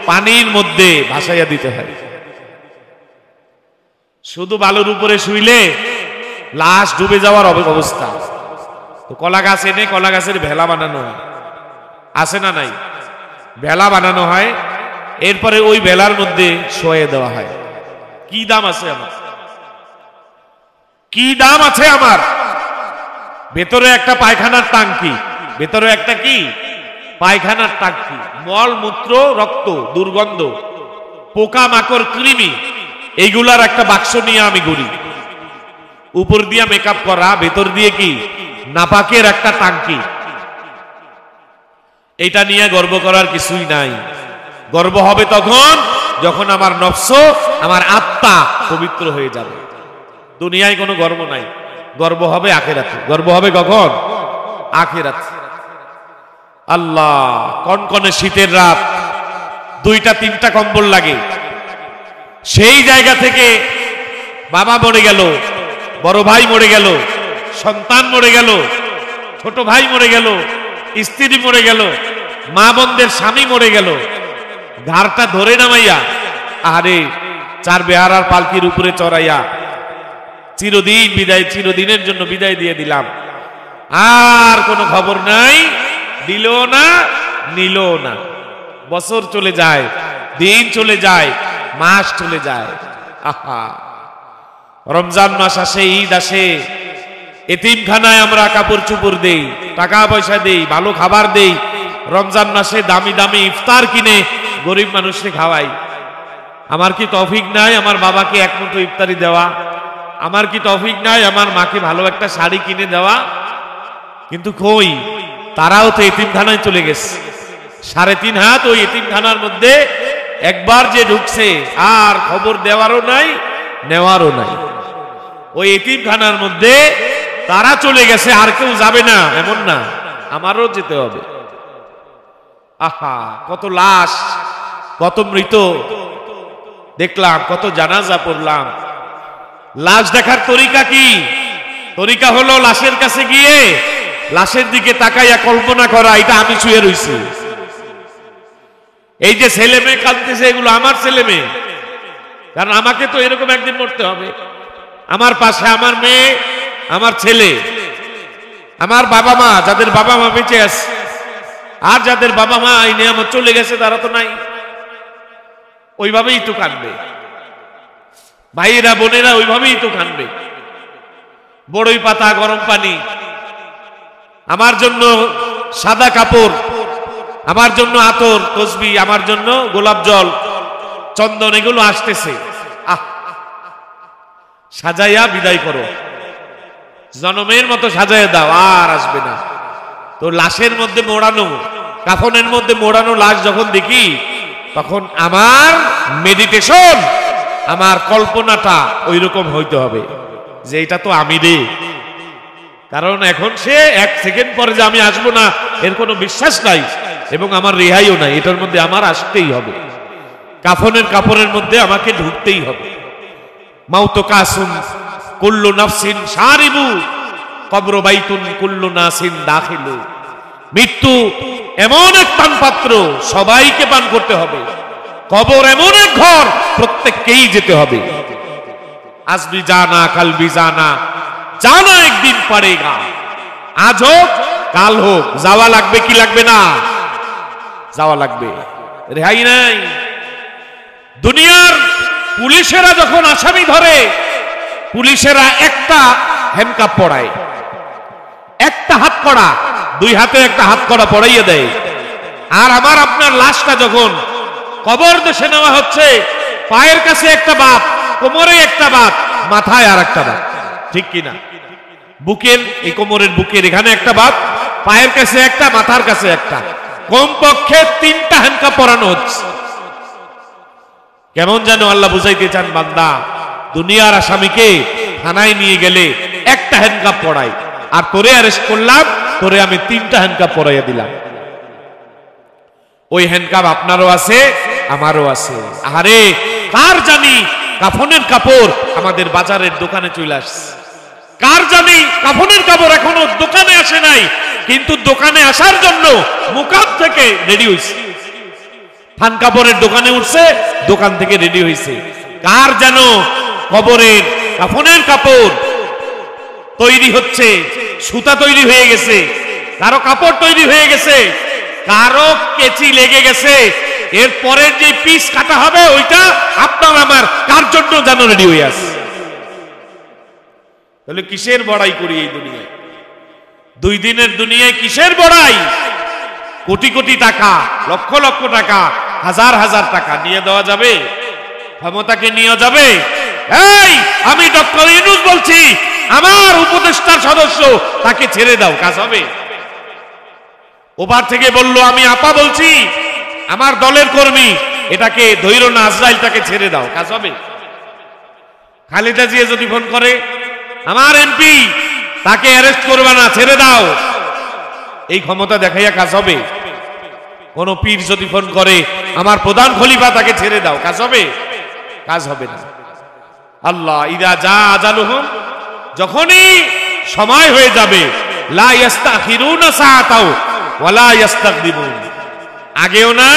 [SPEAKER 1] পানির মধ্যে ভাসাইয়া দিতে হয়। শুধু বালুর উপরে শুইলে লাশ ডুবে যাওয়ার অবস্থা। তো কলা গাছ এনে কলা গাছের ভেলা বানানো হয়, আছে না নাই? ভেলা বানানো হয়, এরপরে ওই ভেলার মধ্যে শোয়ে দেওয়া হয়। কি দাম আছে আমার, কি দাম আছে আমার? ভেতরে একটা পায়খানার টাঙ্কি, ভেতরে একটা কি পায়খানার টাঙ্কি, মল মূত্র রক্ত দুর্গন্ধ পোকা মাকড় কৃমি এইগুলার একটা বাক্স নিয়ে আমি ঘুরি। উপর দিয়ে মেকআপ করা, ভেতর দিয়ে কি নাপাকের একটা টাঙ্কি। এটা নিয়ে গর্ব করার কিছুই নাই। গর্ব হবে তখন যখন আমার নফস, আমার আত্মা পবিত্র হয়ে যাবে। দুনিয়ায় কোনো গর্ব নাই, গর্ব হবে আখিরাতে। গর্ব হবে কখন? আখিরাতে। আল্লাহ, কনকনে শীতের রাত, 2টা-3টা কম্বল লাগে। সেই জায়গা থেকে বাবা মরে গেল, বড় ভাই মরে গেল, সন্তান মরে গেল, ছোট ভাই মরে গেল, স্ত্রী মরে গেল, মা বোনদের স্বামী মরে গেল, ঘাড়টা ধরে নামাইয়া আরে 4 বেহারার পালকির উপরে চড়াইয়া চিরদিন বিদায়, চিরদিনের জন্য বিদায় দিয়ে দিলাম। আর কোনো খবর নাই, দিল না নিল না। বছর চলে যায়, দিন চলে যায়, মাস চলে যায়। আহা, রমজান মাস আসে, ঈদ আসে, এতিমখানায় আমরা কাপড় চোপড় দেই, টাকা পয়সা দেই, ভালো খাবার দেই। রমজান মাসে দামি দামি ইফতার কিনে গরিব মানুষকে খাওয়াই। আমার কি তৌফিক নাই আমার বাবাকে এক মুঠো ইফতারি দেওয়া? আমার কি তৌফিক নাই আমার মাকে ভালো একটা শাড়ি কিনে দেওয়া? কিন্তু কই, তারাও তো এতিমখানায় চলে গেছে। 3.5 হাত ওই এতিমখানার মধ্যে একবার যে ঢুকছে আর খবর দেওয়ারও নাই, নেওয়ারও নাই। ওই এতিমখানার মধ্যে তারা চলে গেছে, আর কেউ যাবে না এমন না, আমারও যেতে হবে। আহা, কত লাশ, কত মৃত দেখলাম, কত জানাজা পড়লাম। লাশ দেখার তরিকা কি? তরিকা হলো লাশের কাছে গিয়ে লাশের দিকে তাকাইয়া কল্পনা করা, এটা আমি শুয়ে রইছি। এই যে ছেলে মেয়ে কাঁদতেছে, এগুলো আমার ছেলে মেয়ে, কারণ আমাকে তো এরকম একদিন মরতে হবে। আমার পাশে আমার মেয়ে, আমার ছেলে, আমার বাবা মা, যাদের বাবা মা বেঁচে আছে, আর যাদের বাবা মা এই নিয়ামত চলে গেছে তারা তো নাই, ওইভাবেই তো কাঁদবে। ভাইয়েরা বোনেরা ওইভাবেই তো কাঁদবে। বড়ই পাতা, গরম পানি, আমার জন্য সাদা কাপড়, আমার জন্য আতর তসবি, আমার জন্য গোলাপ জল, চন্দন, এগুলো আসতেছে। আহ, সাজাইয়া বিদায় করো, জনমের মতো সাজাইয়া দাও, আর আসবে না। তো লাশের মধ্যে মোড়ানো, কাফনের মধ্যে মোড়ানো লাশ যখন দেখি, তখন আমার মেডিটেশন, আমার কল্পনাটা ওই রকম হইতে হবে যে এটা তো আমি রে। কারণ এখন সে 1 সেকেন্ড পরে যে আমি আসবো না এর কোনো বিশ্বাস নাই, এবং আমার রেহাইও নাই। এটার মধ্যে আমার আসতেই হবে, কাফনের কাপড়ের মধ্যে আমাকে ঢুকতেই হবে। মাউতু কাসুন কুল্লু নাফসিন শারিবু কবর বাইতুন কুল্লু নাসিন দাখিলু। মৃত্যু এমন এক পানপাত্র, সবাইকে পান করতে হবে। কবর এমন এক ঘর, প্রত্যেককেই যেতে হবে। আজবি জানা কালবি জানা, জানা একদিন পড়েগা। আজ হোক কাল হোক, যাওয়া লাগবে কি লাগবে না? যাওয়া লাগবে, রেহাই নাই। দুনিয়ার পুলিশেরা যখন আসামি ধরে, পুলিশেরা একটা হ্যান্ডকাপ পড়ায়, একটা হাত কড়া, 2 হাতে একটা হাত কড়া পড়াইয়ে দেয়। আর আমার আপনার লাশটা যখন কবর দেশে নেওয়া হচ্ছে, পায়ের কাছে একটা বাত, কোমরে একটা বাত, মাথায় আর একটা বাত, ঠিক কিনা? বুকের, এই কোমরের বুকের এখানে একটা বাত, পায়ের কাছে একটা, মাথার কাছে একটা, কমপক্ষে 3টা হ্যান্ডকাপ পরানো হচ্ছে। কেমন যেন আল্লাহ বুঝাইতে চান, বান্দা, দুনিয়ার আসামিকে থানায় নিয়ে গেলে একটা হ্যান্ডকাপ পড়াই, আর তোরে অ্যারেস্ট করলাম, তোরে আমি 3টা হ্যান্ডকাপ পরাইয়া দিলাম। ওই হ্যান্ডকাপ আপনারও আছে, আমারও আছে। আরে কার জানি কাফনের কাপড় আমাদের বাজারের দোকানে চলে আসছে, কার জানি কাফনের কাপড় এখনো দোকানে আসে নাই, কিন্তু দোকানে আসার জন্য মুকাম থেকে রেডি হইছে, থান কাপড়ের দোকানে উঠছে, দোকান থেকে রেডি হইছে। কার যেন কবরের কাফনের কাপড় তৈরি হচ্ছে, সুতা তৈরি হয়ে গেছে, কারো কাপড় তৈরি হয়ে গেছে, কারো কেচি লেগে গেছে, এর পরের যে পিস কাটা হবে ওইটা আপনার আমার কার জন্য যেন রেডি হয়ে আছে। তাহলে কিসের বড়াই করি এই দুনিয়ায়? 2 দিনের দুনিয়ায় কিসের বড়াই? কোটি কোটি টাকা, লক্ষ লক্ষ টাকা, হাজার হাজার টাকা নিয়ে দেওয়া যাবে? ক্ষমতাকে নিয়ে যাবে? এই আমি ডক্টর ইউনূস বলছি, আমার উপদেষ্টার সদস্য, তাকে ছেড়ে দাও, কাজ হবে? ওপার থেকে বলল আমি আপা বলছি, আমার দলের কর্মী, এটাকে ধৈর্য না, আজরাইলটাকে ছেড়ে দাও, কাজ হবে? খালেদা জিয়া যদি ফোন করে আমার এমপি, তাকে অ্যারেস্ট করবে না, ছেড়ে দাও, এই ক্ষমতা দেখাইয়া কাজ হবে? কোন পীর যদি ফোন করে আমার প্রধান খলিফা, তাকে ছেড়ে দাও, কাজ হবে? কাজ হবে না। আল্লাহ ইদা যা আজালুহুম, যখনই সময় হয়ে যাবে, লা ইস্তাখিরুনা সাআতাও ওয়ালা ইস্তাকদিমুন, আগেও না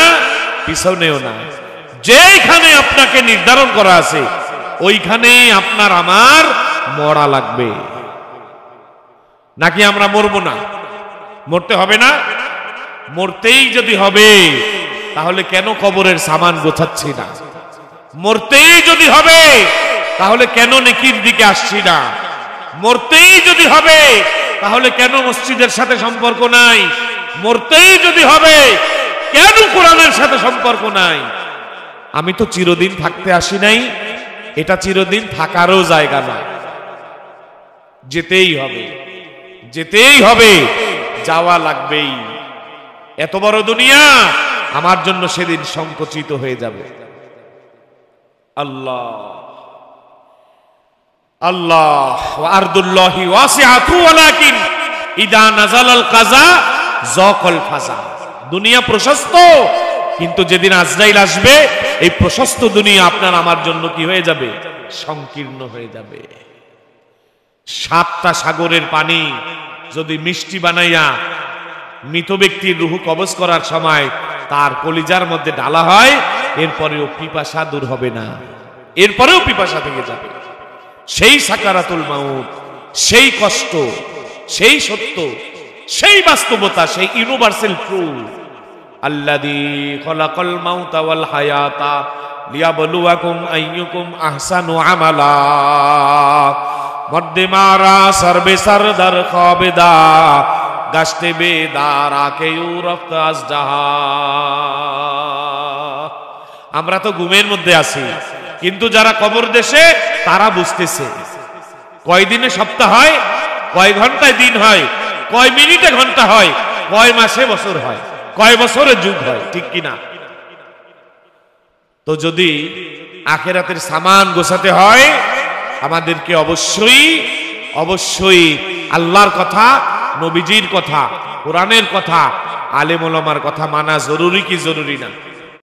[SPEAKER 1] পিছনেও না, যেখানে আপনাকে নির্ধারণ করা আছে ওইখানে আপনার আমার মরা লাগবে। নাকি আমরা মরবো না? মরতে হবে না? মরতেই যদি হবে তাহলে কেন কবরের সামান গোছাচ্ছি না? মরতেই যদি হবে তাহলে কেন নেকির দিকে আসছি না? মরতেই যদি হবে তাহলে কেন মসজিদের সাথে সম্পর্ক নাই? মরতেই যদি হবে কেন কোরআনের সাথে সম্পর্ক নাই? আমি তো চিরদিন থাকতে আসি নাই, এটা চিরদিন থাকারও জায়গা না। যেতেই হবে, যেতেই হবে, যাওয়া লাগবেই। এত বড় দুনিয়া আমার জন্য সেদিন সংকুচিত হয়ে যাবে। আল্লাহ আল্লাহ আরদুল্লাহি ওয়াসিআতু ওয়ালাকিন ইদা নাযালাল কাযা যাকাল ফাযা। দুনিয়া প্রশস্ত, কিন্তু যেদিন আজরাইল আসবে এই প্রশস্ত দুনিয়া আপনার আমার জন্য কি হয়ে যাবে? সংকীর্ণ হয়ে যাবে। 7টা সাগরের পানি যদি মিষ্টি বানাইয়া মৃত ব্যক্তির রূহ কবজ করার সময় তার কলিজার মধ্যে ঢালা হয়, এরপরেও পিপাসা দূর হবে না, এরপরেও পিপাসা থেকে যাবে। সেই সাকারাতুল মাউত, সেই কষ্ট, সেই সত্য, সেই বাস্তবতা, সেই ইউনিভার্সাল ট্রুথ। আল্লাযী খলাকাল মাউতা ওয়াল হায়াতা লিয়াবলুয়াকুম আইয়ুকুম আহসানু আমালা। মর্দে মারা সরবে সরদার খাবেদা গাছতে বেদারা কে ইউরফত আজজাহা। আমরা তো ঘুমের মধ্যে আছি, কিন্তু যারা কবর দেশে তারা বুঝতেছে কয় দিনে সপ্তাহ হয়, কয় ঘন্টায় দিন হয়, কয় মিনিটে ঘন্টা হয়, কয় মাসে বছর হয়, কয় বছরে যুগ হয়, ঠিক কিনা? তো যদি আখিরাতের সামান গোছাতে হয় আমাদেরকে অবশ্যই অবশ্যই আল্লাহর কথা, নবীজির কথা, কোরআনের কথা, আলেম ওলামার কথা মানা জরুরি কি জরুরি না?